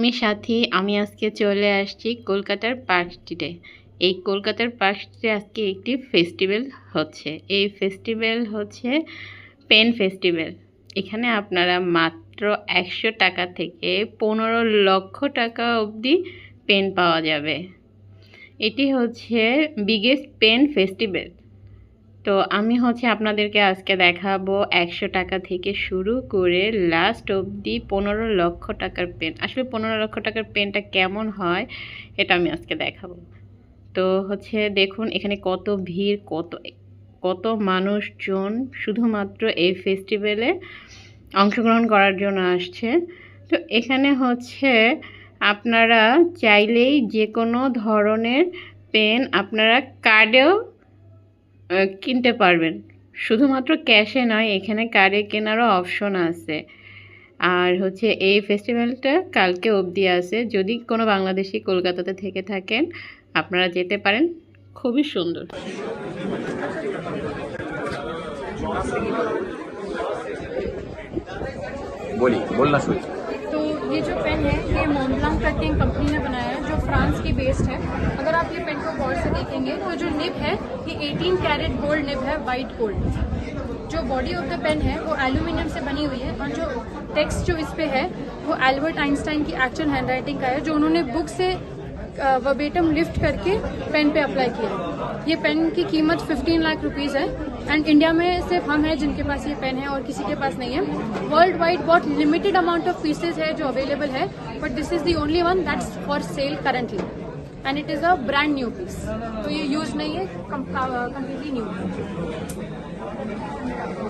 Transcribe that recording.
আমি সাথী আমি আজকে চলে আসছি কলকাতার পার্ক স্ট্রিটে। এই কলকাতার পার্ক স্ট্রিটে আজকে একটি ফেস্টিভ্যাল হচ্ছে। এই ফেস্টিভ্যাল হচ্ছে পেন ফেস্টিভ্যাল। এখানে আপনারা মাত্র ১০০ টাকা থেকে ১৫ লক্ষ টাকা অবধি পেন পাওয়া যাবে। এটি হচ্ছে বিগেস্ট পেন ফেস্টিভ্যাল। তো আমি আপনাদেরকে আজকে দেখাবো ১০০ টাকা থেকে শুরু করে লাস্ট অবধি ১৫ লক্ষ টাকার পেন। আসলে ১৫ লক্ষ টাকার পেনটা কেমন হয় এটা আমি আজকে দেখাবো। তো দেখুন এখানে কত ভিড়, কত মানুষজন শুধুমাত্র এই ফেস্টিভ্যালে অংশগ্রহণ করার জন্য আসছে। তো এখানে আপনারা চাইলেই যে কোনো ধরনের পেন আপনারা কার্ডেও কিনতে পারবেন। শুধুমাত্র ক্যাশে নয়, এখানে কার্ডে কেনারও অপশন আছে। আর এই ফেস্টিভ্যালটা কালকে অবধি আছে। যদি কোনো বাংলাদেশি কলকাতাতে থেকে থাকেন আপনারা যেতে পারেন, খুবই সুন্দর। बोलना शुरू। तो ये जो पेन है ये मोंब्लांक करके एक कंपनी ने बनाया है जो फ्रांस की बेस्ड है। अगर आप ये पेन को गौर से देखेंगे तो जो निब है ये 18 कैरेट गोल्ड निब है, वाइट गोल्ड। जो बॉडी ऑफ द पेन है वो एल्यूमिनियम से बनी हुई है और जो टेक्स्ट जो इस पे है वो एल्बर्ट आइंस्टाइन की एक्चुअल हैंडराइटिंग का है, जो उन्होंने बुक से वर्बेटम लिफ्ट करके पेन पे अप्लाई किया है। ये पेन की कीमत 15 लाख रुपीज़ है एंड इंडिया में सिर्फ हम हैं जिनके पास ये पेन है और किसी के पास नहीं है। वर्ल्ड वाइड बहुत लिमिटेड अमाउंट ऑफ पीसेज है जो अवेलेबल है, but this is the only one that's for sale currently and it is a brand new piece. तो ये यूज नहीं है, कम्प्लीटली न्यू है।